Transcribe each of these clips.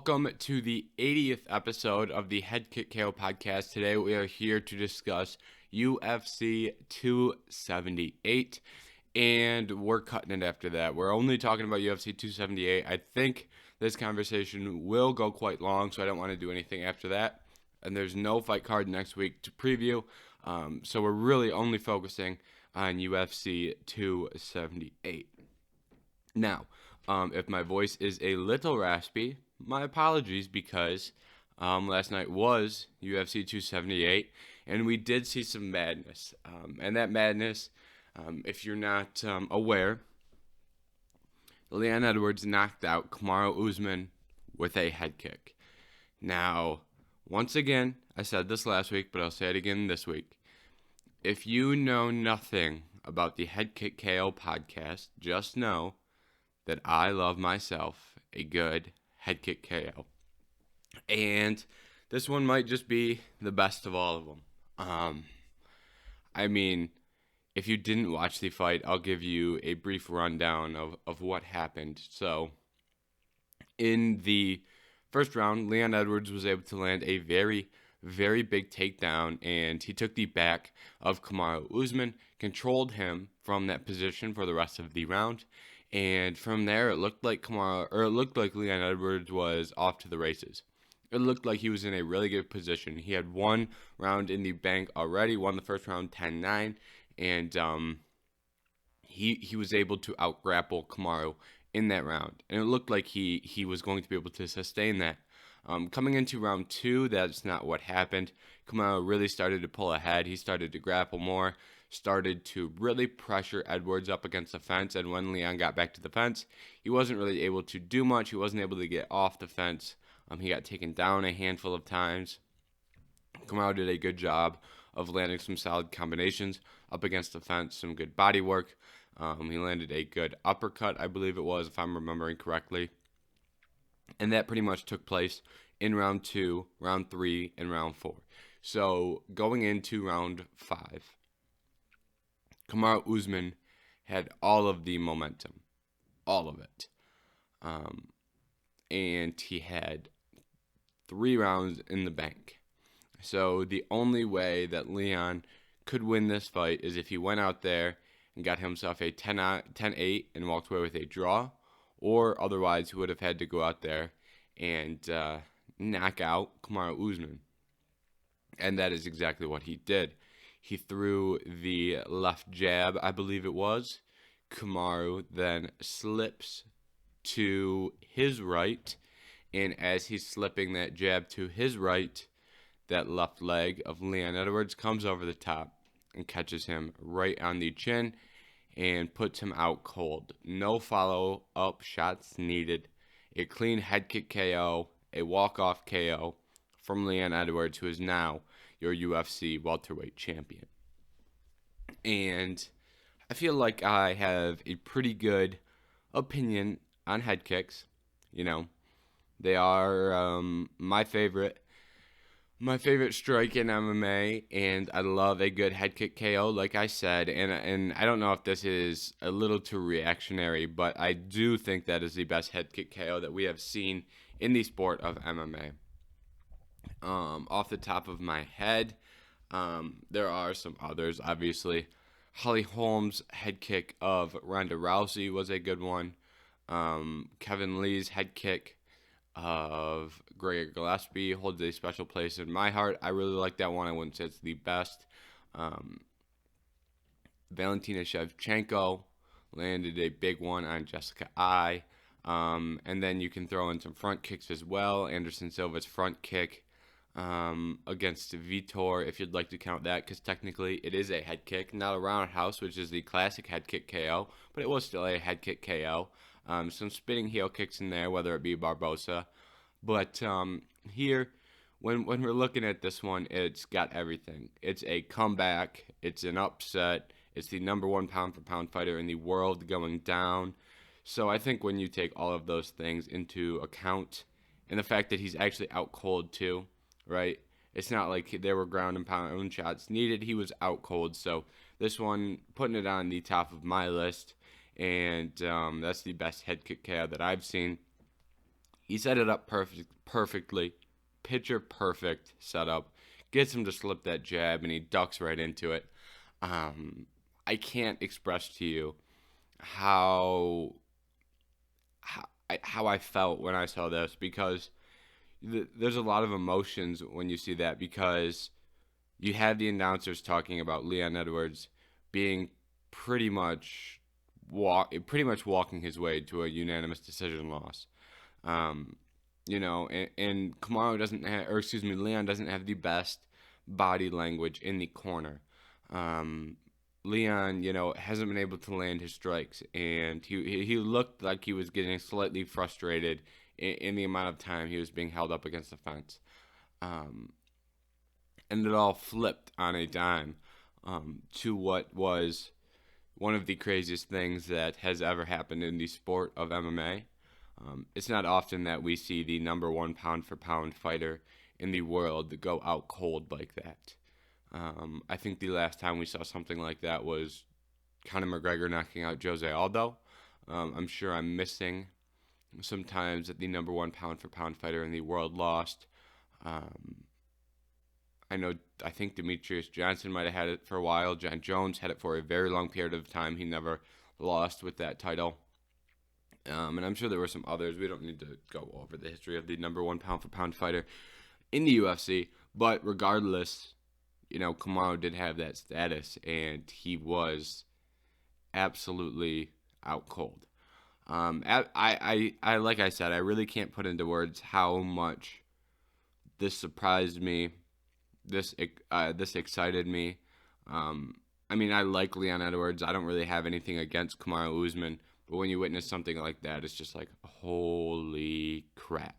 Welcome to the 80th episode of the Head Kick KO podcast. Today we are here to discuss UFC 278, and we're cutting it after that. We're only talking about UFC 278. I think this conversation will go quite long, so I don't want to do anything after that. And there's no fight card next week to preview, so we're really only focusing on UFC 278. Now, if my voice is a little raspy, my apologies, because last night was UFC 278, and we did see some madness. And that madness, if you're not aware, Leon Edwards knocked out Kamaru Usman with a head kick. Now, once again, I said this last week, but I'll say it again this week. If you know nothing about the Head Kick KO podcast, just know that I love myself a good head kick KO. And this one might just be the best of all of them. I mean, if you didn't watch the fight, I'll give you a brief rundown of what happened. So, in the first round, Leon Edwards was able to land a very, very big takedown, and he took the back of Kamaru Usman, controlled him from that position for the rest of the round. And from there, it looked like Leon Edwards was off to the races. It looked like he was in a really good position. He had one round in the bank already, won the first round 10-9, and he was able to out-grapple Kamaru in that round. And it looked like he was going to be able to sustain that. Coming into round two, that's not what happened. Kamaru really started to pull ahead. He started to grapple more, started to really pressure Edwards up against the fence, and when Leon got back to the fence, he wasn't really able to do much. He wasn't able to get off the fence. He got taken down a handful of times. Kamaru did a good job of landing some solid combinations up against the fence, some good body work. He landed a good uppercut, I believe it was, if I'm remembering correctly. And that pretty much took place in round 2, round 3, and round 4. So going into round 5, Kamaru Usman had all of the momentum, all of it. And he had 3 rounds in the bank. So the only way that Leon could win this fight is if he went out there and got himself a 10-8 and walked away with a draw, or otherwise he would have had to go out there and knock out Kamaru Usman. And that is exactly what he did. He threw the left jab, I believe it was. Kamaru then slips to his right, and as he's slipping that jab to his right, that left leg of Leon Edwards comes over the top and catches him right on the chin and puts him out cold. No follow-up shots needed. A clean head kick KO, a walk-off KO from Leon Edwards, who is now your UFC welterweight champion. And I feel like I have a pretty good opinion on head kicks. You know, they are my favorite strike in MMA, and I love a good head kick KO, like I said. And I don't know if this is a little too reactionary, but I do think that is the best head kick KO that we have seen in the sport of MMA. Off the top of my head, there are some others, obviously. Holly Holm's head kick of Ronda Rousey was a good one. Kevin Lee's head kick of Gregor Gillespie holds a special place in my heart. I really like that one. I wouldn't say it's the best. Valentina Shevchenko landed a big one on Jessica Ai. And then you can throw in some front kicks as well. Anderson Silva's front kick against Vitor, if you'd like to count that, because technically it is a head kick, not a roundhouse, which is the classic head kick KO, but it was still a head kick KO. Some spinning heel kicks in there, whether it be Barbosa. But here, when we're looking at this one, it's got everything. It's a comeback. It's an upset. It's the number 1 pound-for-pound fighter in the world going down. So I think when you take all of those things into account, and the fact that he's actually out cold too, right? It's not like there were ground and pound shots needed. He was out cold. So this one, putting it on the top of my list, and that's the best head kick KO that I've seen. He set it up perfectly, picture perfect setup, gets him to slip that jab, and he ducks right into it. I can't express to you how how I felt when I saw this, because there's a lot of emotions when you see that, because you had the announcers talking about Leon Edwards being pretty much walking his way to a unanimous decision loss. Um, and Kamaru doesn't have, or excuse me, Leon doesn't have the best body language in the corner. Um, Leon, hasn't been able to land his strikes, and he looked like he was getting slightly frustrated in the amount of time he was being held up against the fence. Um, and it all flipped on a dime, to what was one of the craziest things that has ever happened in the sport of MMA. It's not often that we see the number one pound for pound fighter in the world go out cold like that. I think the last time we saw something like that was Conor McGregor knocking out Jose Aldo. I'm sure I'm missing sometimes that the number one pound for pound fighter in the world lost. Um, I think Demetrius Johnson might have had it for a while. John Jones had it for a very long period of time. He never lost with that title. And I'm sure there were some others. We don't need to go over the history of the number one pound for pound fighter in the UFC. But regardless, Kamaru did have that status, and he was absolutely out cold. I like I said, I really can't put into words how much this surprised me. This excited me. I like Leon Edwards. I don't really have anything against Kamaru Usman, but when you witness something like that, it's just like, holy crap.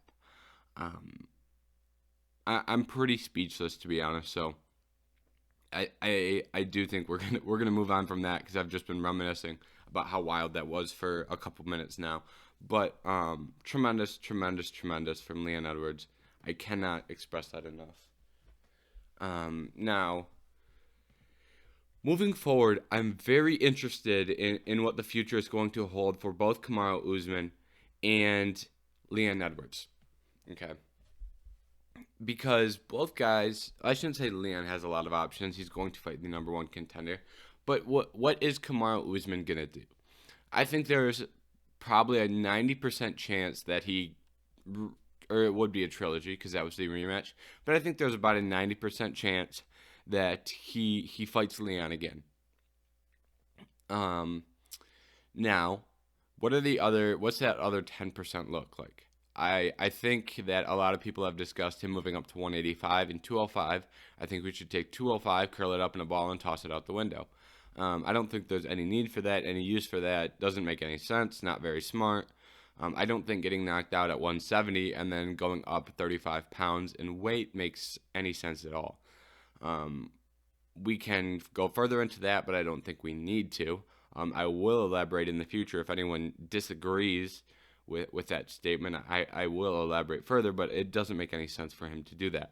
I'm pretty speechless, to be honest. So I do think we're gonna move on from that, because I've just been reminiscing about how wild that was for a couple minutes now. But tremendous from Leon Edwards. I cannot express that enough. Now, moving forward, I'm very interested in what the future is going to hold for both Kamaru Usman and Leon Edwards. Okay. Because both guys, I shouldn't say Leon has a lot of options. He's going to fight the number one contender. But what is Kamaru Usman going to do? I think there's probably a 90% chance that or it would be a trilogy, because that was the rematch. But I think there's about a 90% chance that he fights Leon again. Now, what's that other 10% look like? I think that a lot of people have discussed him moving up to 185 and 205. I think we should take 205, curl it up in a ball, and toss it out the window. I don't think there's any need for that, any use for that. Doesn't make any sense. Not very smart. I don't think getting knocked out at 170 and then going up 35 pounds in weight makes any sense at all. We can go further into that, but I don't think we need to. I will elaborate in the future if anyone disagrees with that statement. I will elaborate further, but it doesn't make any sense for him to do that.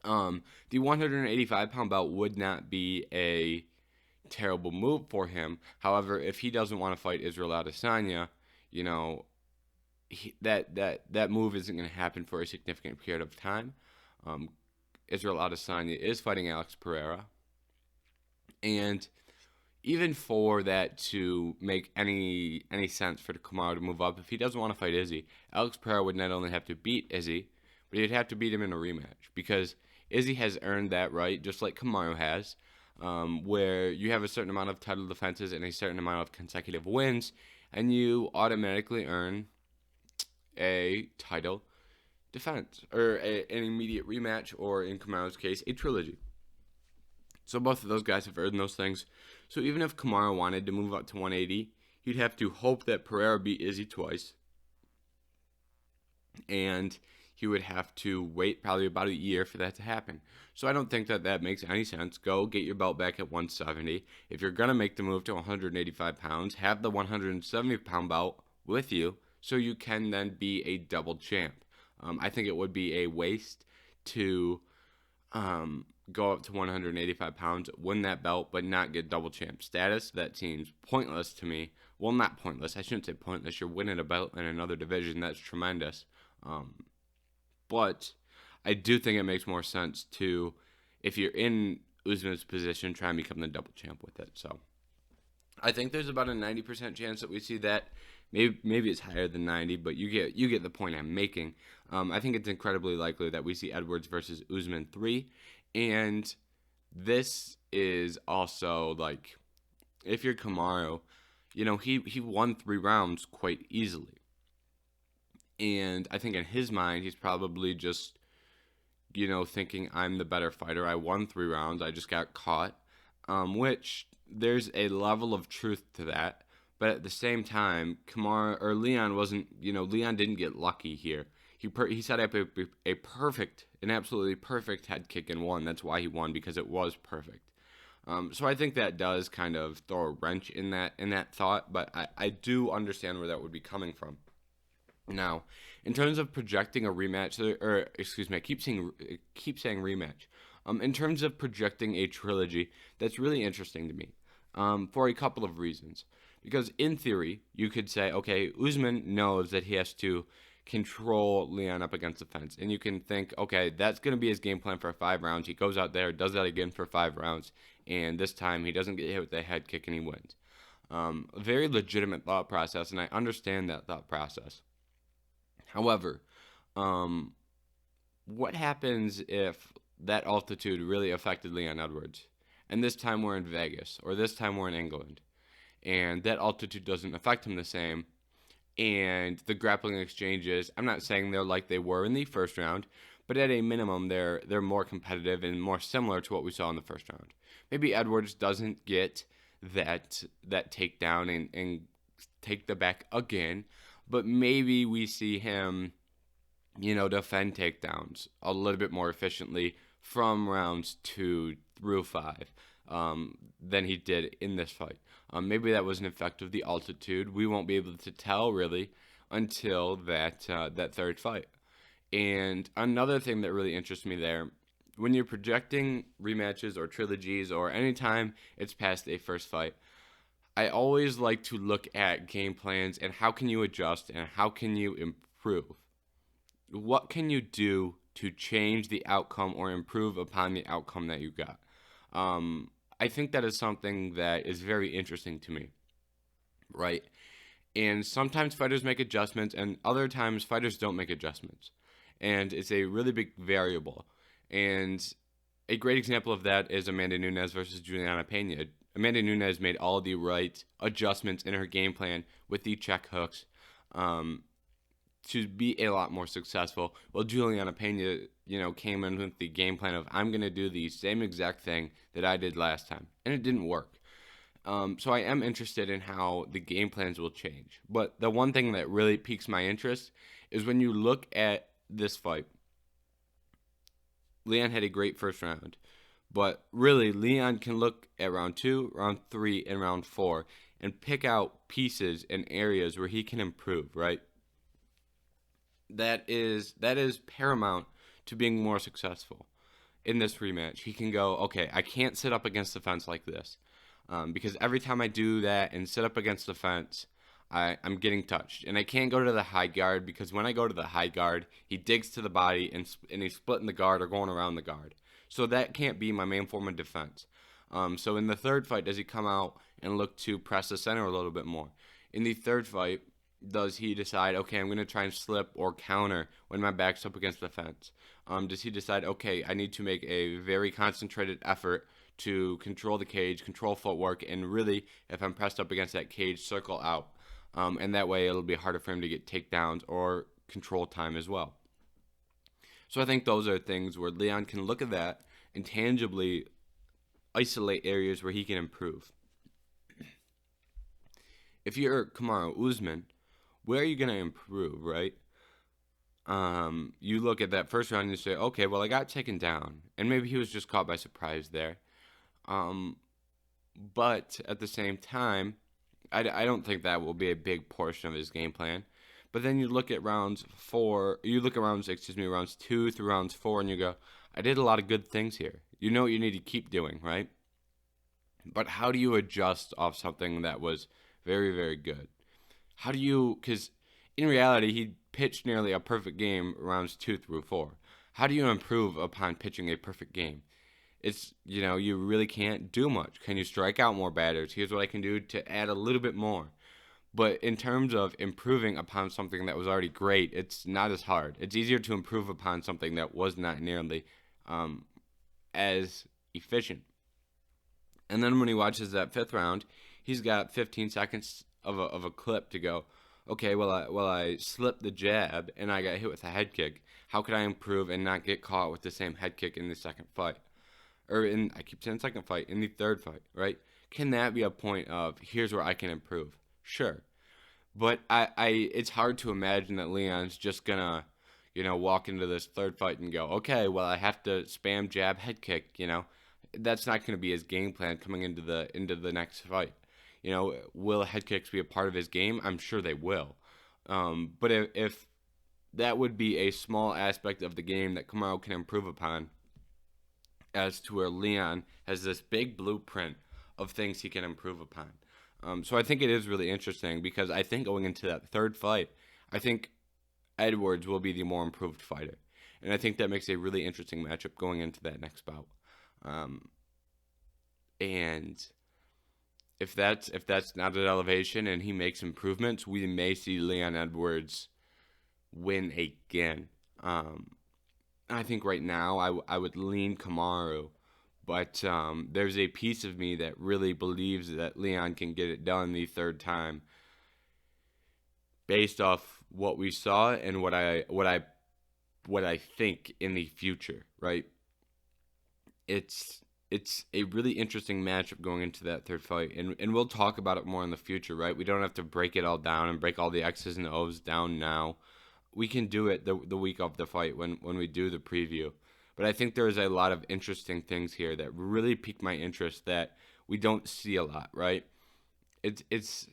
The 185-pound belt would not be a terrible move for him. However, if he doesn't want to fight Israel Adesanya, that move isn't going to happen for a significant period of time. Israel Adesanya is fighting Alex Pereira, and even for that to make any sense for Kamaru to move up, if he doesn't want to fight Izzy, Alex Pereira would not only have to beat Izzy, but he'd have to beat him in a rematch, because Izzy has earned that right, just like Kamaru has, where you have a certain amount of title defenses and a certain amount of consecutive wins, and you automatically earn a title defense, or an immediate rematch, or in Kamaru's case, a trilogy. So both of those guys have earned those things. So even if Kamaru wanted to move up to 180, he'd have to hope that Pereira beat Izzy twice, and he would have to wait probably about a year for that to happen. So I don't think that makes any sense. Go get your belt back at 170. If you're going to make the move to 185 pounds, have the 170-pound belt with you so you can then be a double champ. I think it would be a waste to go up to 185 pounds, win that belt, but not get double champ status. That seems pointless to me well, not pointless. I shouldn't say pointless. You're winning a belt in another division. That's tremendous. But I do think it makes more sense to, if you're in Usman's position, try and become the double champ with it. So I think there's about a 90% chance that we see that. Maybe it's higher than 90, but you get the point I'm making. I think it's incredibly likely that we see Edwards versus Usman 3, and this is also like, if you're Kamaru, he won 3 rounds quite easily, and I think in his mind he's probably just thinking, I'm the better fighter. I won 3 rounds. I just got caught, which there's a level of truth to that. But at the same time, Leon wasn't, Leon didn't get lucky here. He set up an absolutely perfect head kick and won. That's why he won, because it was perfect. So I think that does kind of throw a wrench in that thought, but I do understand where that would be coming from. Now, in terms of projecting a rematch, or excuse me, I keep saying rematch. In terms of projecting a trilogy, that's really interesting to me, for a couple of reasons. Because in theory, you could say, okay, Usman knows that he has to control Leon up against the fence. And you can think, okay, that's going to be his game plan for 5 rounds. He goes out there, does that again for 5 rounds, and this time he doesn't get hit with a head kick and he wins. A very legitimate thought process, and I understand that thought process. However, what happens if that altitude really affected Leon Edwards? And this time we're in Vegas, or this time we're in England, and that altitude doesn't affect him the same, and the grappling exchanges, I'm not saying they're like they were in the first round, but at a minimum they're more competitive and more similar to what we saw in the first round. Maybe Edwards doesn't get that takedown and take the back again, but maybe we see him, defend takedowns a little bit more efficiently from rounds 2 through 5 than he did in this fight. Maybe that was an effect of the altitude. We won't be able to tell really until that third fight. And another thing that really interests me there, when you're projecting rematches or trilogies or anytime it's past a first fight, I always like to look at game plans and how can you adjust and how can you improve. What can you do to change the outcome or improve upon the outcome that you got? I think that is something that is very interesting to me, right? And sometimes fighters make adjustments, and other times fighters don't make adjustments. And it's a really big variable. And a great example of that is Amanda Nunez versus Juliana Pena. Amanda Nunez made all the right adjustments in her game plan with the check hooks to be a lot more successful. Well, Juliana Pena, came in with the game plan of, I'm going to do the same exact thing that I did last time. And it didn't work. So I am interested in how the game plans will change. But the one thing that really piques my interest is when you look at this fight, Leon had a great first round. But really, Leon can look at round 2, round 3, and round 4 and pick out pieces and areas where he can improve, right? That is paramount to being more successful in this rematch. He can go, okay, I can't sit up against the fence like this, because every time I do that and sit up against the fence, I'm getting touched. And I can't go to the high guard, because when I go to the high guard, he digs to the body and he's splitting the guard or going around the guard. So that can't be my main form of defense. So in the third fight, does he come out and look to press the center a little bit more? In the third fight, does he decide, okay, I'm going to try and slip or counter when my back's up against the fence? Does he decide, okay, I need to make a very concentrated effort to control the cage, control footwork, and really, if I'm pressed up against that cage, circle out. And that way it'll be harder for him to get takedowns or control time as well. So I think those are things where Leon can look at that and tangibly isolate areas where he can improve. If you're Kamaru Usman, where are you going to improve, right? You look at that first round and you say, okay, well, I got taken down. And maybe he was just caught by surprise there. But at the same time, I don't think that will be a big portion of his game plan. But then you look at rounds 2 through rounds 4, and you go, I did a lot of good things here. You know what you need to keep doing, right? But how do you adjust off something that was Very, very good. How do you, because in reality, he pitched nearly a perfect game rounds 2 through 4. How do you improve upon pitching a perfect game? It's, you really can't do much. Can you strike out more batters? Here's what I can do to add a little bit more. But in terms of improving upon something that was already great, it's not as hard. It's easier to improve upon something that was not nearly as efficient. And then when he watches that 5th round, he's got 15 seconds of a clip to go, okay, well I slipped the jab and I got hit with a head kick. How could I improve and not get caught with the same head kick in the second fight? I keep saying second fight, in the third fight, right? Can that be a point of, here's where I can improve? Sure. But it's hard to imagine that Leon's just gonna, walk into this third fight and go, okay, well I have to spam jab head kick, That's not gonna be his game plan coming into the next fight. Will head kicks be a part of his game? I'm sure they will. But if that would be a small aspect of the game that Kamaru can improve upon, as to where Leon has this big blueprint of things he can improve upon. So I think it is really interesting because I think going into that third fight, I think Edwards will be the more improved fighter. And I think that makes a really interesting matchup going into that next bout. And if that's not at elevation and he makes improvements, we may see Leon Edwards win again. I think right now I would lean Kamaru, but there's a piece of me that really believes that Leon can get it done the third time, based off what we saw and what I think in the future. Right? It's a really interesting matchup going into that third fight, and we'll talk about it more in the future. Right? We don't have to break it all down and break all the X's and O's down now. We can do it the week of the fight when we do the preview. But I think there's a lot of interesting things here that really pique my interest that we don't see a lot, right? It's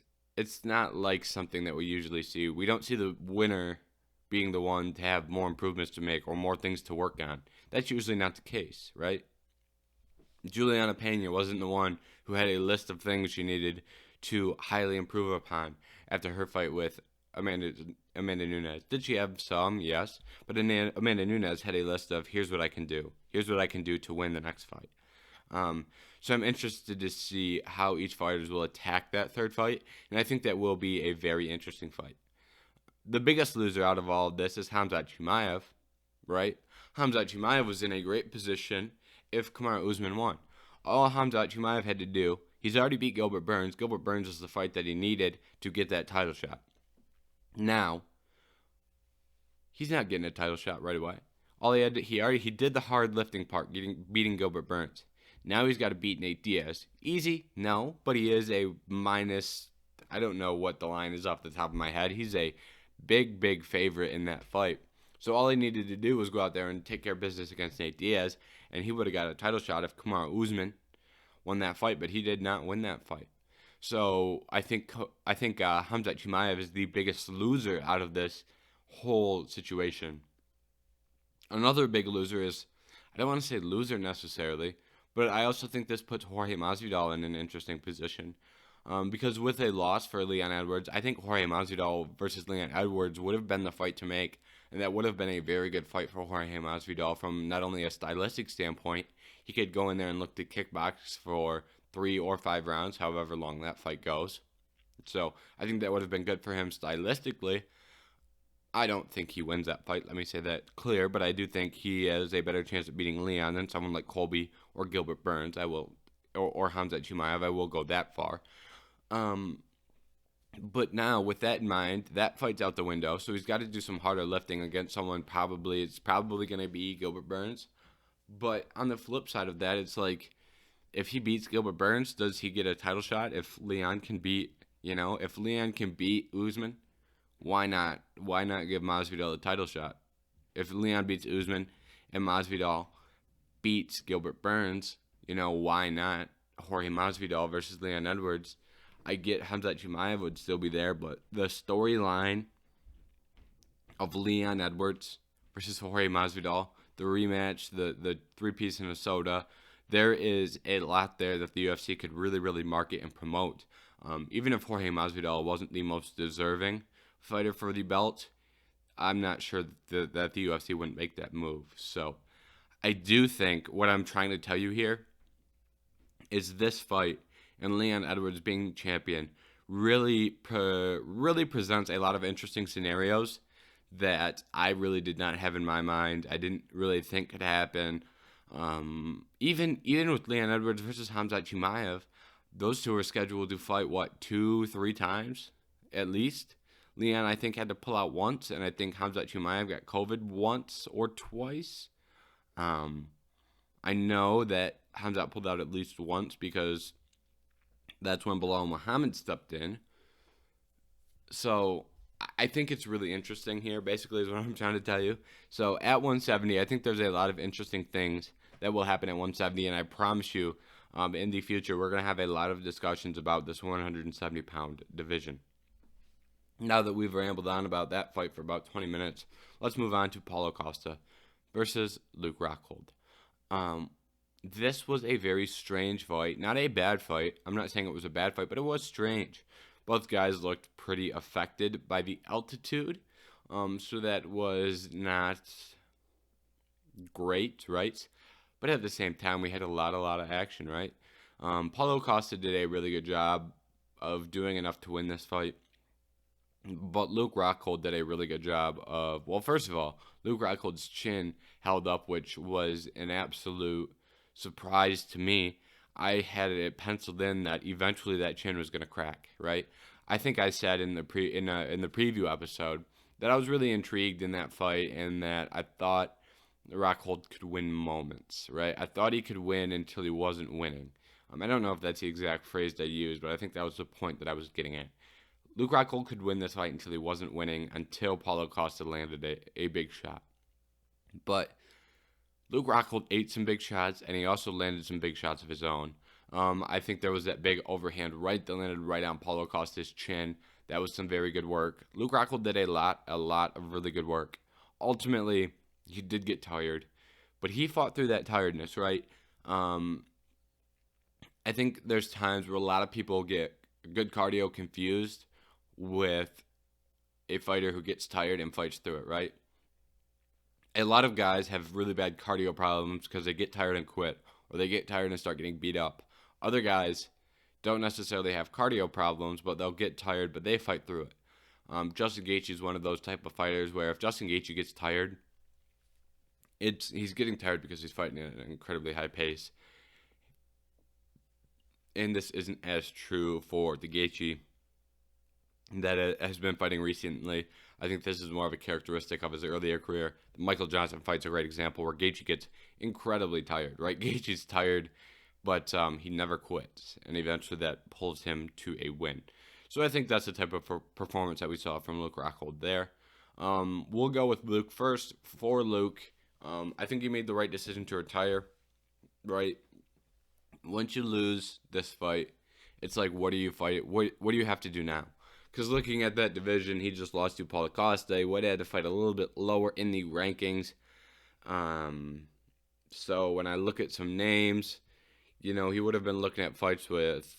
not like something that we usually see. We don't see the winner being the one to have more improvements to make or more things to work on. That's usually not the case, right? Juliana Pena wasn't the one who had a list of things she needed to highly improve upon after her fight with Amanda Nunez. Did she have some? Yes. But Amanda Nunez had a list of, here's what I can do. Here's what I can do to win the next fight. So I'm interested to see how each fighters will attack that third fight. And I think that will be a very interesting fight. The biggest loser out of all of this is Hamza Chimayov, right? Hamza Chimayov was in a great position if Kamaru Usman won. All Hamza Chimayov had to do, he's already beat Gilbert Burns. Gilbert Burns was the fight that he needed to get that title shot. Now, he's not getting a title shot right away. All he did the hard lifting part, beating Gilbert Burns. Now he's got to beat Nate Diaz. Easy? No, but he is a minus. I don't know what the line is off the top of my head. He's a big favorite in that fight. So all he needed to do was go out there and take care of business against Nate Diaz, and he would have got a title shot if Kamaru Usman won that fight, but he did not win that fight. So I think Hamza Chimayov is the biggest loser out of this whole situation. Another big loser is, I don't want to say loser necessarily, but I also think this puts Jorge Masvidal in an interesting position. Because with a loss for Leon Edwards, I think Jorge Masvidal versus Leon Edwards would have been the fight to make, and that would have been a very good fight for Jorge Masvidal from not only a stylistic standpoint. He could go in there and look to kickbox for 3 or 5 rounds, however long that fight goes. So I think that would have been good for him stylistically. I don't think he wins that fight, let me say that clear, but I do think he has a better chance of beating Leon than someone like Colby or Gilbert Burns. Or Hamza Chimayov. I will go that far. But now, with that in mind, that fight's out the window, so he's got to do some harder lifting against someone it's probably going to be Gilbert Burns. But on the flip side of that, it's like, if he beats Gilbert Burns, does he get a title shot? If Leon can beat Usman, why not give Masvidal a title shot? If Leon beats Usman and Masvidal beats Gilbert Burns, why not Jorge Masvidal versus Leon Edwards? I get Hamza Chimayov would still be there, but the storyline of Leon Edwards versus Jorge Masvidal, the rematch, the 3-piece in a soda, there is a lot there that the UFC could really, really market and promote. Even if Jorge Masvidal wasn't the most deserving fighter for the belt, I'm not sure that the UFC wouldn't make that move. So I do think what I'm trying to tell you here is this fight and Leon Edwards being champion really presents a lot of interesting scenarios that I really did not have in my mind. I didn't really think could happen. Even with Leon Edwards versus Hamza Chimayov, those two were scheduled to fight, 2-3 times at least. Leon, I think, had to pull out once, and I think Hamza Chimayov got COVID once or twice. I know that Hamza pulled out at least once because that's when Bilal Muhammad stepped in. So I think it's really interesting here, basically, is what I'm trying to tell you. So at 170, I think there's a lot of interesting things that will happen at 170, and I promise you, in the future, we're going to have a lot of discussions about this 170-pound division. Now that we've rambled on about that fight for about 20 minutes, let's move on to Paulo Costa versus Luke Rockhold. This was a very strange fight. Not a bad fight. I'm not saying it was a bad fight, but it was strange. Both guys looked pretty affected by the altitude, so that was not great, right? But at the same time, we had a lot of action, right? Paulo Costa did a really good job of doing enough to win this fight. But Luke Rockhold did a really good job of, well, first of all, Luke Rockhold's chin held up, which was an absolute surprise to me. I had it penciled in that eventually that chin was going to crack, right? I think I said in the preview episode that I was really intrigued in that fight and that I thought Rockhold could win moments, right? I thought he could win until he wasn't winning. I don't know if that's the exact phrase I used, but I think that was the point that I was getting at. Luke Rockhold could win this fight until he wasn't winning, until Paulo Costa landed a big shot. But Luke Rockhold ate some big shots, and he also landed some big shots of his own. I think there was that big overhand right that landed right on Paulo Costa's chin. That was some very good work. Luke Rockhold did a lot of really good work. Ultimately, he did get tired, but he fought through that tiredness, right? I think there's times where a lot of people get good cardio confused with a fighter who gets tired and fights through it, right? A lot of guys have really bad cardio problems because they get tired and quit, or they get tired and start getting beat up. Other guys don't necessarily have cardio problems, but they'll get tired, but they fight through it. Justin Gaethje is one of those type of fighters where if Justin Gaethje gets tired, he's getting tired because he's fighting at an incredibly high pace. And this isn't as true for the Gaethje that has been fighting recently. I think this is more of a characteristic of his earlier career. The Michael Johnson fight's a great example where Gaethje gets incredibly tired, right? Gaethje's tired, but he never quits, and eventually that pulls him to a win. So I think that's the type of performance that we saw from Luke Rockhold there. We'll go with Luke first. For Luke, I think he made the right decision to retire, right? Once you lose this fight, it's like, what do you fight? What do you have to do now? Because looking at that division, he just lost to Paulo Costa. He would have had to fight a little bit lower in the rankings. So when I look at some names, he would have been looking at fights with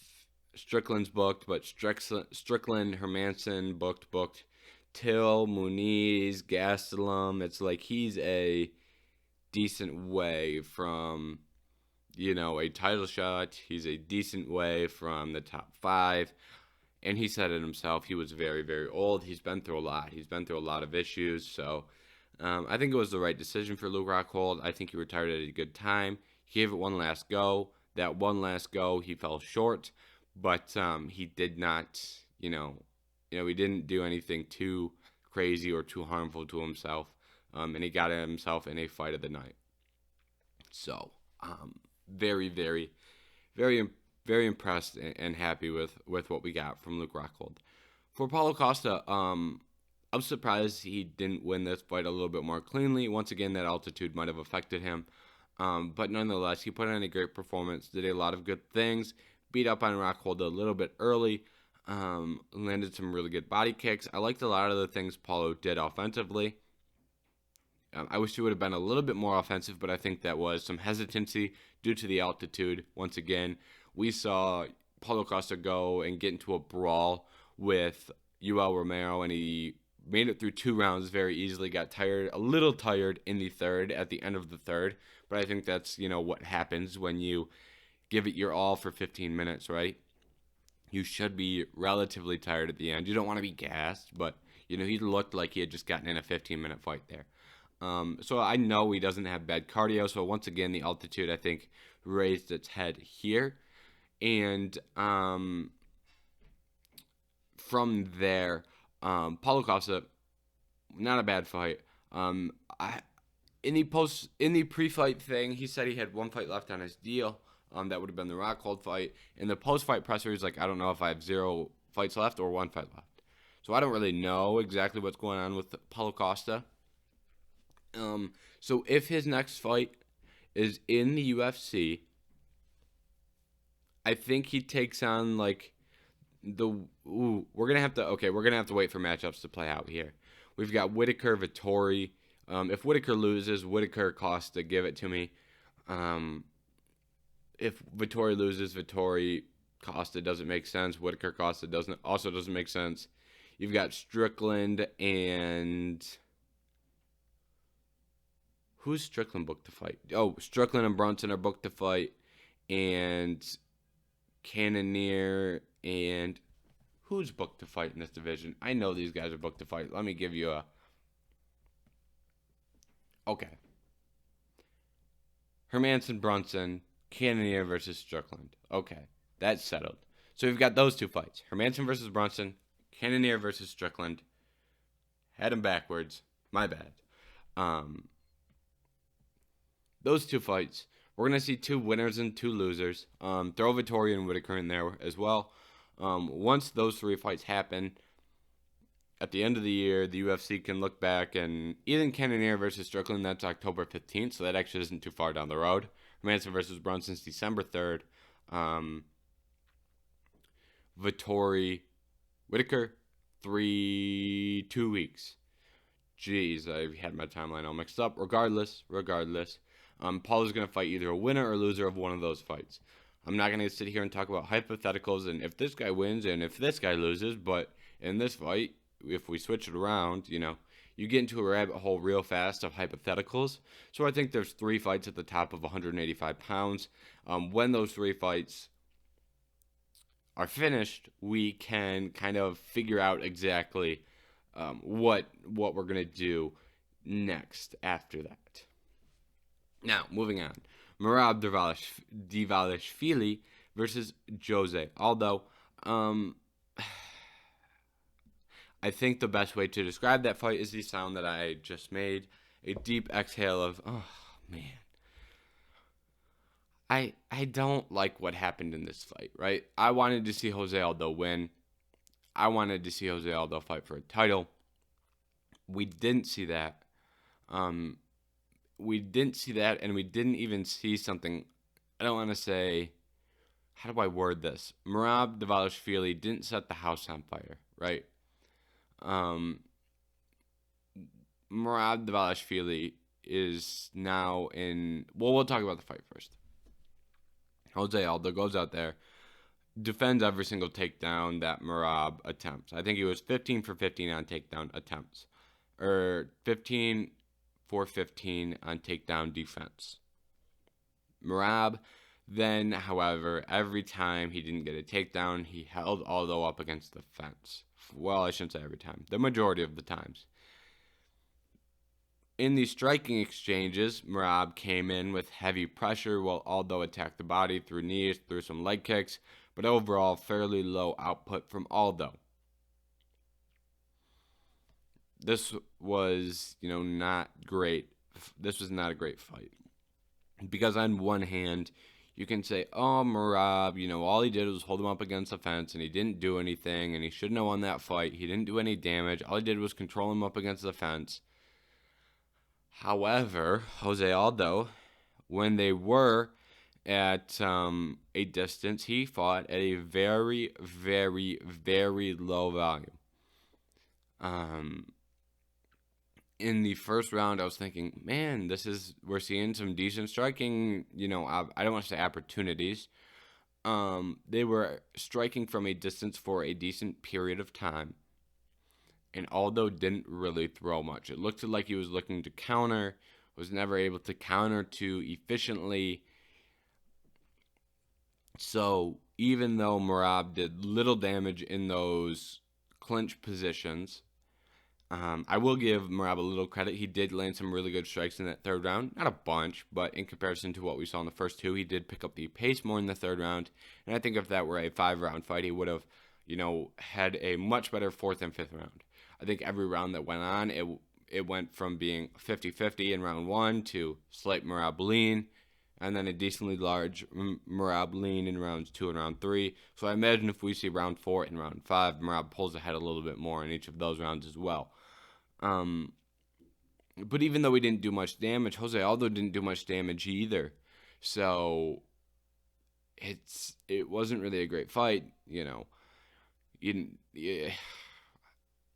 Strickland's booked, but Strickland, Hermanson booked. Till, Muniz, Gastelum. It's like he's a decent way from, a title shot. He's a decent way from the top 5. And he said it himself. He was very, very old. He's been through a lot. He's been through a lot of issues. So I think it was the right decision for Luke Rockhold. I think he retired at a good time. He gave it one last go. That one last go, he fell short. But he did not, he didn't do anything too crazy or too harmful to himself. And he got himself in a fight of the night. So very, very, very very impressed and happy with what we got from Luke Rockhold. For Paulo Costa, I'm surprised he didn't win this fight a little bit more cleanly. Once again, that altitude might have affected him. But nonetheless, he put in a great performance, did a lot of good things, beat up on Rockhold a little bit early, landed some really good body kicks. I liked a lot of the things Paulo did offensively. I wish he would have been a little bit more offensive, but I think that was some hesitancy due to the altitude. Once again, we saw Paulo Costa go and get into a brawl with UL Romero, and he made it through 2 rounds very easily, got a little tired in the third, at the end of the third. But I think that's, what happens when you give it your all for 15 minutes, right? You should be relatively tired at the end. You don't want to be gassed, but, he looked like he had just gotten in a 15-minute fight there. So I know he doesn't have bad cardio. So once again, the altitude, I think, raised its head here. And from there, Paulo Costa, not a bad fight. In the pre-fight thing, he said he had 1 fight left on his deal. That would have been the Rockhold fight. In the post-fight presser, he's like, I don't know if I have 0 fights left or 1 fight left. So I don't really know exactly what's going on with Paulo Costa. So if his next fight is in the UFC, I think he takes on we're gonna have to wait for matchups to play out here. We've got Whittaker, Vettori. If Whittaker loses, Whittaker, Costa, give it to me. If Vettori loses, Vettori, Costa doesn't make sense. Whittaker, Costa doesn't make sense. You've got Strickland and who's Strickland booked to fight? Oh, Strickland and Brunson are booked to fight, and Cannonier and who's booked to fight in this division? I know these guys are booked to fight. Let me give you okay. Hermanson, Brunson, Cannonier versus Strickland. Okay, that's settled. So we've got those 2 fights. Hermanson versus Brunson, Cannonier versus Strickland. Had them backwards. My bad. Those 2 fights, we're going to see 2 winners and 2 losers. Throw Vettori and Whittaker in there as well. Once those 3 fights happen, at the end of the year, the UFC can look back, and Ethan Cannonier versus Strickland, that's October 15th, so that actually isn't too far down the road. Hermanson versus Brunson's December 3rd. Vettori, Whittaker, 2 weeks. Jeez, I had my timeline all mixed up. Regardless, Paulo's going to fight either a winner or loser of one of those fights. I'm not going to sit here and talk about hypotheticals and if this guy wins and if this guy loses, but in this fight, if we switch it around, you get into a rabbit hole real fast of hypotheticals. So I think there's 3 fights at the top of 185 pounds. When those 3 fights are finished, we can kind of figure out exactly what we're going to do next after that. Now, moving on. Merab Dvalishvili versus Jose Aldo. I think the best way to describe that fight is the sound that I just made. A deep exhale of, oh, man. I don't like what happened in this fight, right? I wanted to see Jose Aldo win. I wanted to see Jose Aldo fight for a title. We didn't see that. And we didn't even see something. I don't want to say, how do I word this? Merab Dvalishvili didn't set the house on fire, right? Merab Dvalishvili is now in. Well, we'll talk about the fight first. Jose Aldo goes out there, defends every single takedown that Merab attempts. I think he was 15 for 15 on takedown attempts, or 15 for 15 on takedown defense. Merab then, however, every time he didn't get a takedown, he held Aldo up against the fence. Well, I shouldn't say every time. The majority of the times. In the striking exchanges, Merab came in with heavy pressure while Aldo attacked the body through knees, through some leg kicks, but overall fairly low output from Aldo. This was, not great. This was not a great fight. Because on one hand, you can say, oh, Merab, all he did was hold him up against the fence and he didn't do anything and he shouldn't have won that fight. He didn't do any damage. All he did was control him up against the fence. However, Jose Aldo, when they were at a distance, he fought at a very, very, very low volume. In the first round, I was thinking, man, we're seeing some decent striking, I don't want to say opportunities, they were striking from a distance for a decent period of time. And Aldo didn't really throw much. It looked like he was looking to counter, was never able to counter too efficiently. So even though Merab did little damage in those clinch positions, I will give Merab a little credit. He did land some really good strikes in that third round. Not a bunch, but in comparison to what we saw in the first two, he did pick up the pace more in the third round. And I think if that were a 5-round fight, he would have, had a much better fourth and fifth round. I think every round that went on, it went from being 50-50 in round 1 to slight Merab lean, and then a decently large Merab lean in rounds 2 and round 3. So I imagine if we see round 4 and round 5, Merab pulls ahead a little bit more in each of those rounds as well. But even though he didn't do much damage, Jose Aldo didn't do much damage either. So it wasn't really a great fight,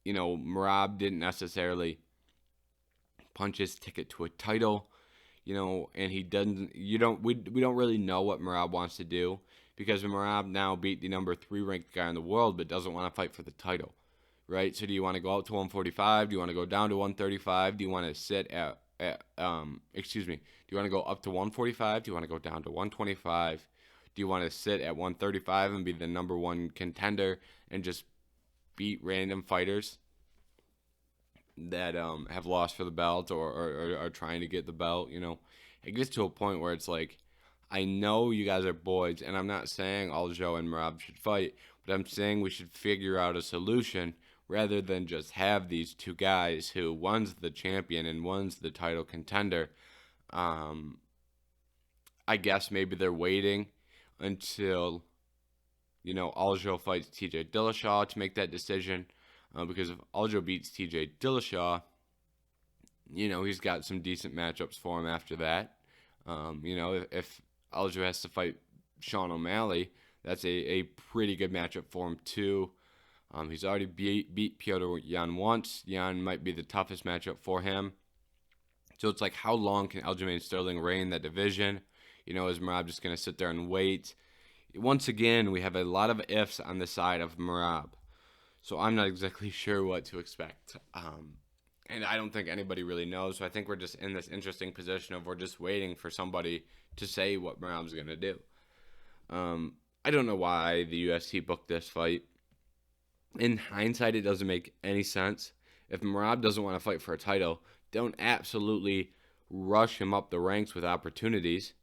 Merab didn't necessarily punch his ticket to a title, and he doesn't. We don't really know what Merab wants to do, because Merab now beat the number 3 ranked guy in the world, but doesn't want to fight for the title, right? So do you want to go up to 145? Do you want to go down to 135? Do you want to sit at excuse me? Do you want to go up to 145? Do you want to go down to 125? Do you want to sit at 135 and be the number 1 contender and just beat random fighters that have lost for the belt or are trying to get the belt? It gets to a point where it's like, I know you guys are boys, and I'm not saying Aljo and Merab should fight, but I'm saying we should figure out a solution rather than just have these two guys who one's the champion and one's the title contender. I guess maybe they're waiting until Aljo fights TJ Dillashaw to make that decision, because if Aljo beats TJ Dillashaw, he's got some decent matchups for him after that. If Aljo has to fight Sean O'Malley, that's a pretty good matchup for him too. He's already beat Piotr Yan once. Yan might be the toughest matchup for him. So it's like, how long can Aljamain Sterling reign that division? Is Merab just going to sit there and wait? Once again, we have a lot of ifs on the side of Merab. So I'm not exactly sure what to expect. And I don't think anybody really knows. So I think we're just in this interesting position of we're just waiting for somebody to say what Merab's going to do. I don't know why the UFC booked this fight. In hindsight, it doesn't make any sense. If Merab doesn't want to fight for a title, don't absolutely rush him up the ranks with opportunities.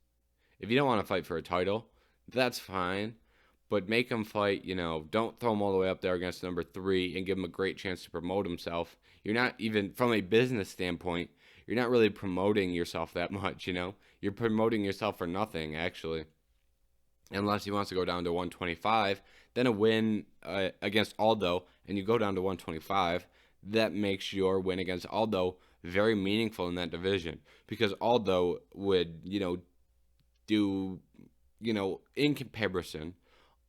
If you don't want to fight for a title, that's fine. But make him fight, don't throw him all the way up there against number 3 and give him a great chance to promote himself. You're not even, from a business standpoint, you're not really promoting yourself that much, You're promoting yourself for nothing, actually. Unless he wants to go down to 125, then a win against Aldo, and you go down to 125, that makes your win against Aldo very meaningful in that division. Because Aldo would, do, in comparison,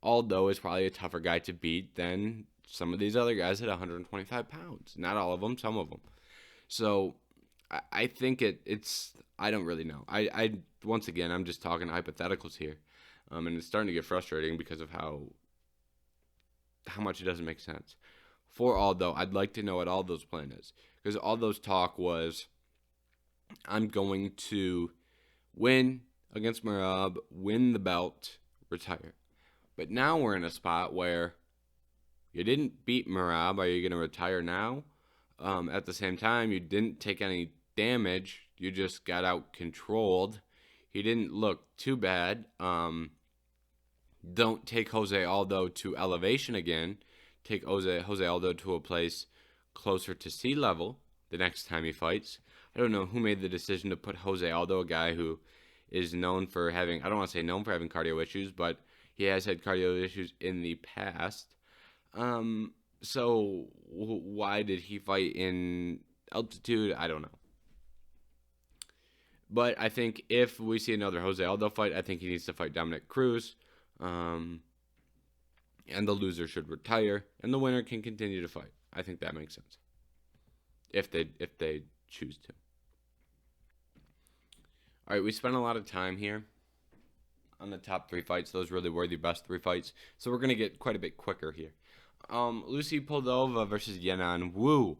Aldo is probably a tougher guy to beat than some of these other guys at 125 pounds. Not all of them, some of them. So I think it's I don't really know. I once again, I'm just talking hypotheticals here. And it's starting to get frustrating because of how much it doesn't make sense. For Aldo, I'd like to know what Aldo's plan is. Because Aldo's talk was, I'm going to win against Merab, win the belt, retire. But now we're in a spot where you didn't beat Merab. Are you going to retire now? At the same time, you didn't take any damage. You just got out controlled. He didn't look too bad. Don't take Jose Aldo to elevation again. Take Jose Aldo to a place closer to sea level the next time he fights. I don't know who made the decision to put Jose Aldo, a guy who is known for having, I don't want to say known for having cardio issues, but he has had cardio issues in the past. So why did he fight in altitude? I don't know. But I think if we see another Jose Aldo fight, I think he needs to fight Dominic Cruz. And the loser should retire, and the winner can continue to fight. I think that makes sense. If they choose to. All right, we spent a lot of time here on the top 3 fights. Those really were the best 3 fights. So we're going to get quite a bit quicker here. Lucy Poldova versus Yanan Wu.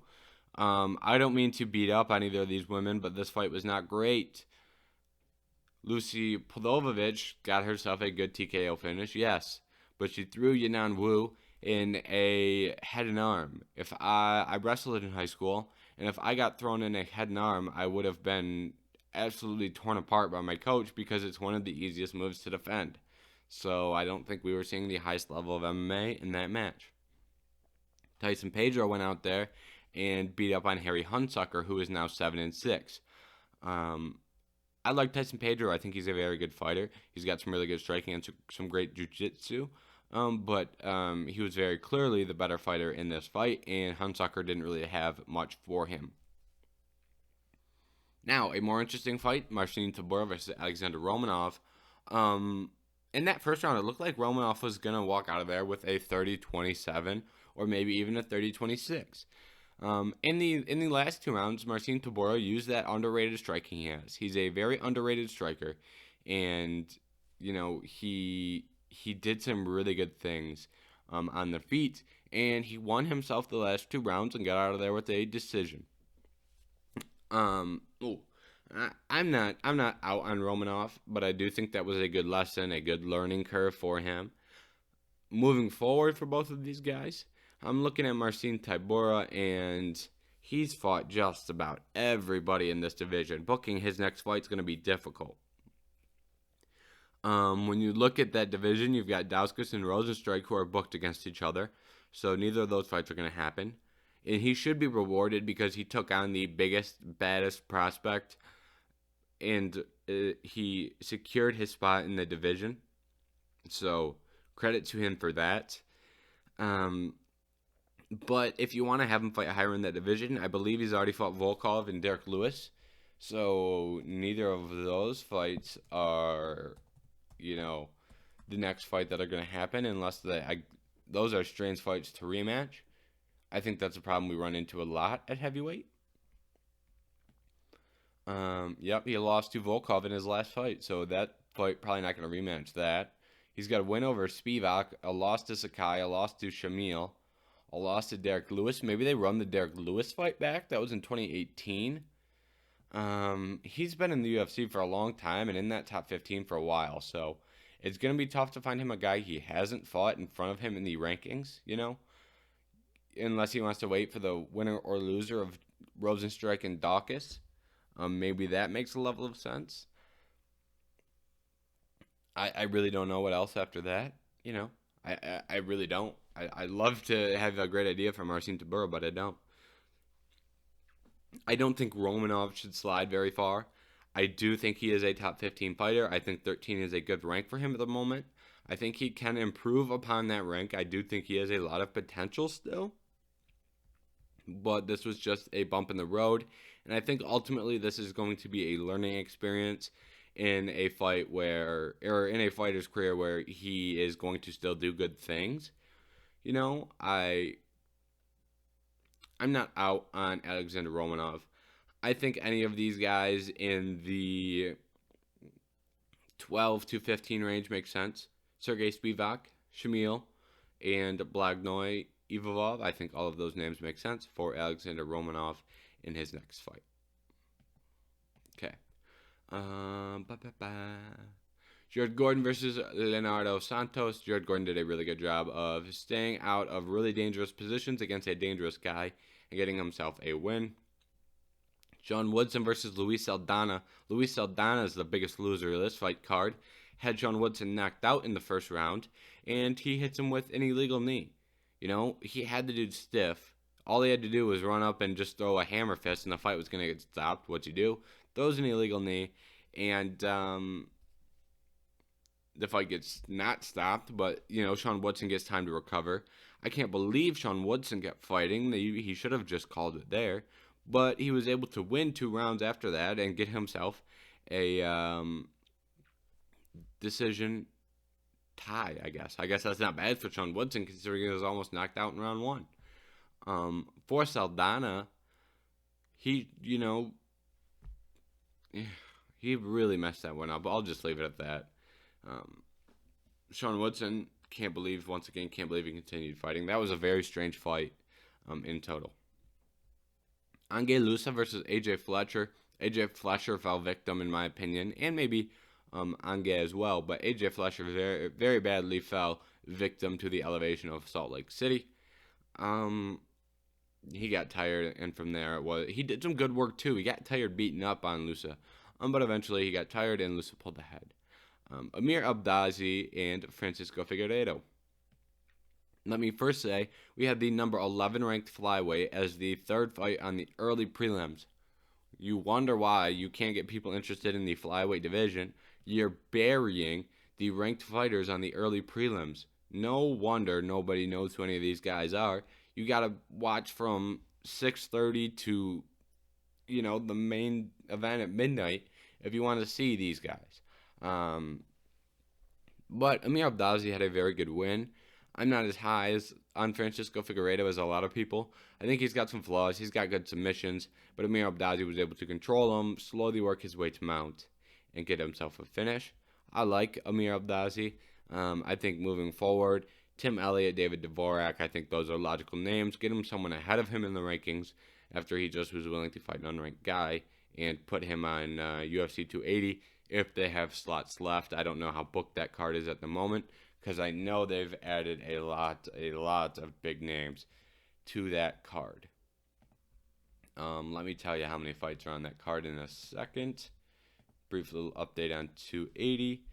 I don't mean to beat up on either of these women, but this fight was not great. Lucy Poldovovich got herself a good TKO finish, yes, but she threw Yanan Wu in a head and arm. If I wrestled in high school, and if I got thrown in a head and arm, I would have been absolutely torn apart by my coach because it's one of the easiest moves to defend. So I don't think we were seeing the highest level of MMA in that match. Tyson Pedro went out there and beat up on Harry Hunsucker, who is now 7-6. I like Tyson Pedro. I think he's a very good fighter. He's got some really good striking and some great jiu-jitsu. But he was very clearly the better fighter in this fight, and Hunsucker didn't really have much for him. Now, a more interesting fight, Marcin Tabor versus Alexander Romanov. In that first round, it looked like Romanov was going to walk out of there with a 30-27 or maybe even a 30-26. In the last 2 rounds, Marcin Tabor used that underrated striking he has. He's a very underrated striker, and he did some really good things on the feet, and he won himself the last 2 rounds and got out of there with a decision. I'm not out on Romanov, but I do think that was a good lesson, a good learning curve for him. Moving forward for both of these guys, I'm looking at Marcin Tabor, and he's fought just about everybody in this division. Booking his next fight is going to be difficult. When you look at that division, you've got Dauskas and Rosenstrike who are booked against each other, so neither of those fights are going to happen. And he should be rewarded because he took on the biggest, baddest prospect, and he secured his spot in the division. So credit to him for that. But if you want to have him fight higher in that division, I believe he's already fought Volkov and Derek Lewis. So neither of those fights are, the next fight that are going to happen unless those are strange fights to rematch. I think that's a problem we run into a lot at heavyweight. He lost to Volkov in his last fight, so that fight probably not going to rematch that. He's got a win over Spivak, a loss to Sakai, a loss to Shamil, a loss to Derek Lewis. Maybe they run the Derek Lewis fight back. That was in 2018. He's been in the UFC for a long time and in that top 15 for a while, so it's going to be tough to find him a guy he hasn't fought in front of him in the rankings, unless he wants to wait for the winner or loser of Rosenstrike and Dawkins. Maybe that makes a level of sense. I really don't know what else after that, I really don't. I'd love to have a great idea for Marcin Tabor, but I don't. I don't think Romanov should slide very far. I do think he is a top 15 fighter. I think 13 is a good rank for him at the moment. I think he can improve upon that rank. I do think he has a lot of potential still. But this was just a bump in the road. And I think ultimately this is going to be a learning experience in a fight or in a fighter's career where he is going to still do good things. I'm not out on Alexander Romanov. I think any of these guys in the 12 to 15 range makes sense. Sergey Spivak, Shamil, and Blagnoy Ivovov. I think all of those names make sense for Alexander Romanov in his next fight. Okay. Jared Gordon versus Leonardo Santos. Jared Gordon did a really good job of staying out of really dangerous positions against a dangerous guy and getting himself a win. Sean Woodson versus Luis Saldana. Luis Saldana is the biggest loser of this fight card. Had Sean Woodson knocked out in the first round, and he hits him with an illegal knee. He had the dude stiff. All he had to do was run up and just throw a hammer fist, and the fight was going to get stopped. What'd you do? Throws an illegal knee, and the fight gets not stopped, but, Sean Woodson gets time to recover. I can't believe Sean Woodson kept fighting. He should have just called it there. But he was able to win 2 rounds after that and get himself a decision tie, I guess. I guess that's not bad for Sean Woodson considering he was almost knocked out in round 1. For Saldana, he really messed that one up. I'll just leave it at that. Sean Woodson, can't believe he continued fighting. That was a very strange fight in total. Ange Lusa versus AJ Fletcher. AJ Fletcher fell victim, in my opinion, and maybe Ange as well. But AJ Fletcher very, very badly fell victim to the elevation of Salt Lake City. He got tired, and from there he did some good work too. He got tired beating up on Lusa, but eventually he got tired and Lusa pulled ahead. Amir Abdazi and Francisco Figueiredo. Let me first say, we had the number 11 ranked flyweight as the third fight on the early prelims. You wonder why you can't get people interested in the flyweight division. You're burying the ranked fighters on the early prelims. No wonder nobody knows who any of these guys are. You got to watch from 6:30 to, the main event at midnight if you want to see these guys. But Amir Abdazi had a very good win. I'm not as high as on Francisco Figueiredo as a lot of people. I think he's got some flaws. He's got good submissions, but Amir Abdazi was able to control him, slowly work his way to mount, and get himself a finish. I like Amir Abdazi. I think moving forward, Tim Elliott, David Dvorak, I think those are logical names. Get him someone ahead of him in the rankings after he just was willing to fight an unranked guy and put him on UFC 280 if they have slots left. I don't know how booked that card is at the moment, because I know they've added a lot of big names to that card. Let me tell you how many fights are on that card in a second. Brief little update on 280.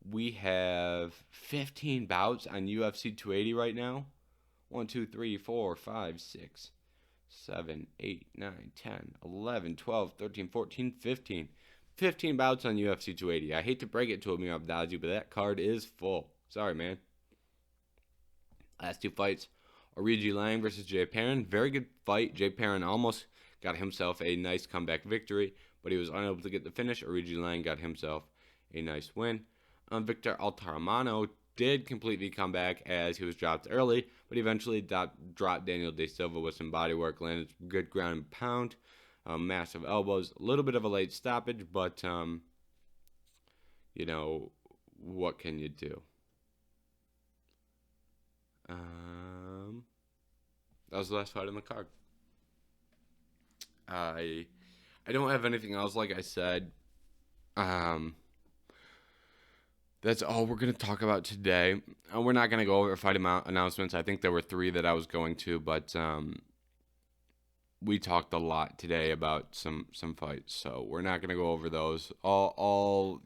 We have 15 bouts on UFC 280 right now. 1, 2, 3, 4, 5, 6, 7, 8, 9, 10, 11, 12, 13, 14, 15. 15 bouts on UFC 280. I hate to break it to Amir Abdazi, but that card is full. Sorry, man. Last two fights, Reggie Lang versus Jay Perrin. Very good fight. Jay Perrin almost got himself a nice comeback victory, but he was unable to get the finish. Reggie Lang got himself a nice win. Victor Altaramano did completely come back as he was dropped early, but eventually dropped Daniel De Silva with some body work, landed good ground and pound, massive elbows, a little bit of a late stoppage, but, what can you do? That was the last fight on the card. I don't have anything else, like I said. That's all we're going to talk about today. We're not going to go over fight announcements. I think there were 3 that I was going to, but we talked a lot today about some fights, so we're not going to go over those. Those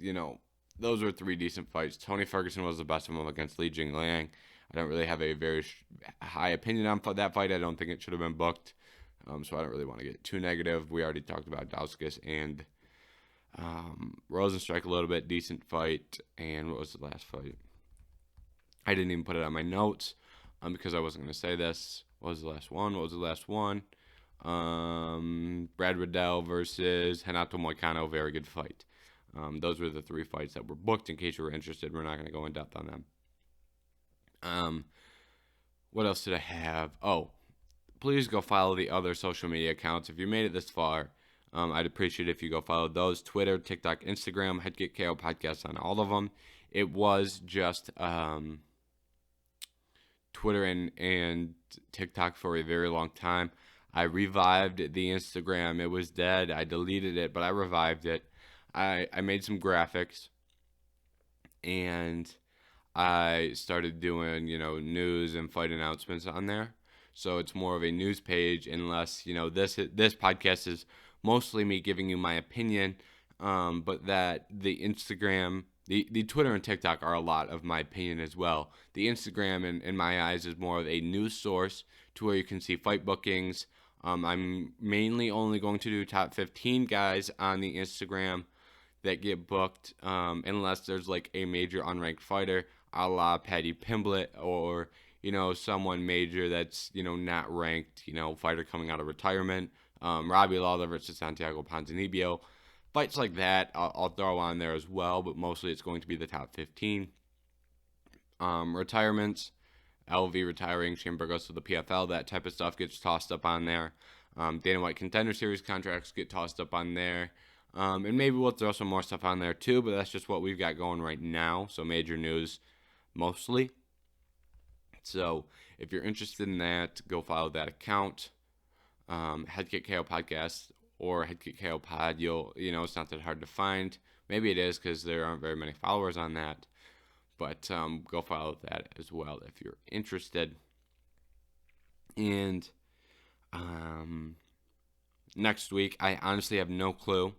were 3 decent fights. Tony Ferguson was the best of them against Li Jingliang. I don't really have a very high opinion on that fight. I don't think it should have been booked, so I don't really want to get too negative. We already talked about Dauskas and Rosenstrike a little bit. Decent fight. And what was the last fight? I didn't even put it on my notes because I wasn't going to say this. What was the last one? Brad Riddell versus Renato Moycano. Very good fight. Those were the 3 fights that were booked. In case you were interested, we're not going to go in depth on them. What else did I have? Oh, please go follow the other social media accounts. If you made it this far, I'd appreciate it if you go follow those. Twitter, TikTok, Instagram, Headkick KO Podcast on all of them. It was just Twitter and TikTok for a very long time. I revived the Instagram. It was dead. I deleted it, but I revived it. I made some graphics, and I started doing, news and fight announcements on there. So it's more of a news page, unless, this podcast is mostly me giving you my opinion, but that the Instagram, the Twitter and TikTok are a lot of my opinion as well. The Instagram, in my eyes, is more of a news source to where you can see fight bookings. I'm mainly only going to do top 15 guys on the Instagram that get booked, unless there's like a major unranked fighter, a la Paddy Pimblett, or, someone major that's, not ranked, fighter coming out of retirement. Robbie Lawler versus Santiago Ponzinibbio. Fights like that, I'll throw on there as well, but mostly it's going to be the top 15. Retirements, LV retiring, Shane Burgos to the PFL, that type of stuff gets tossed up on there. Dana White Contender Series contracts get tossed up on there. And maybe we'll throw some more stuff on there too, but that's just what we've got going right now. So major news mostly. So if you're interested in that, go follow that account, Headkick KO Podcast or Headkick KO Pod. It's not that hard to find. Maybe it is because there aren't very many followers on that. But go follow that as well if you're interested. And next week, I honestly have no clue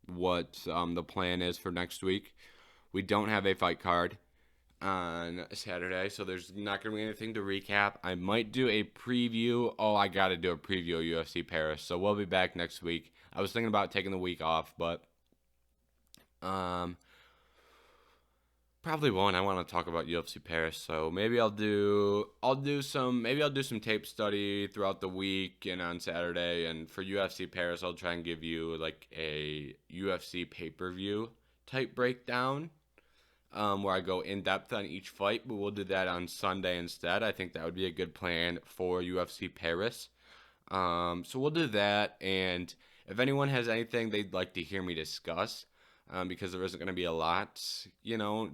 what the plan is for next week. We don't have a fight card on Saturday, so there's not going to be anything to recap. I might do a preview. Oh, I got to do a preview of UFC Paris, so we'll be back next week. I was thinking about taking the week off, but probably won't. I want to talk about UFC Paris, so maybe I'll do some tape study throughout the week and on Saturday. And for UFC Paris, I'll try and give you like a UFC pay-per-view type breakdown, where I go in depth on each fight. But we'll do that on Sunday instead. I think that would be a good plan for UFC Paris. So we'll do that. And if anyone has anything they'd like to hear me discuss, because there isn't going to be a lot,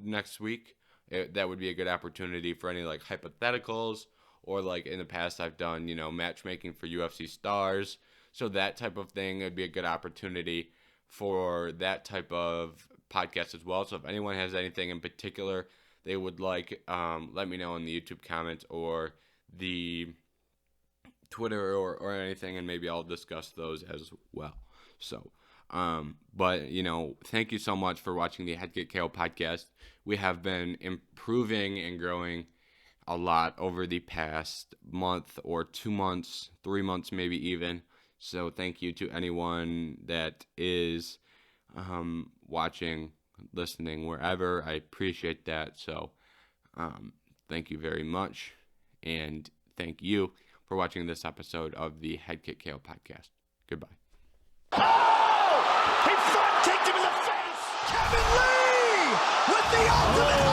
next week, that would be a good opportunity for any, like, hypotheticals, or, like, in the past I've done, matchmaking for UFC stars, so that type of thing would be a good opportunity for that type of podcast as well. So if anyone has anything in particular they would like, let me know in the YouTube comments or the Twitter or anything, and maybe I'll discuss those as well. So, but, thank you so much for watching the Headkick KO podcast. We have been improving and growing a lot over the past month or 2 months, 3 months maybe even. So thank you to anyone that is watching, listening, wherever. I appreciate that. So thank you very much. And thank you for watching this episode of the Headkick KO podcast. Goodbye. He front kicked him in the face! Kevin Lee with the ultimate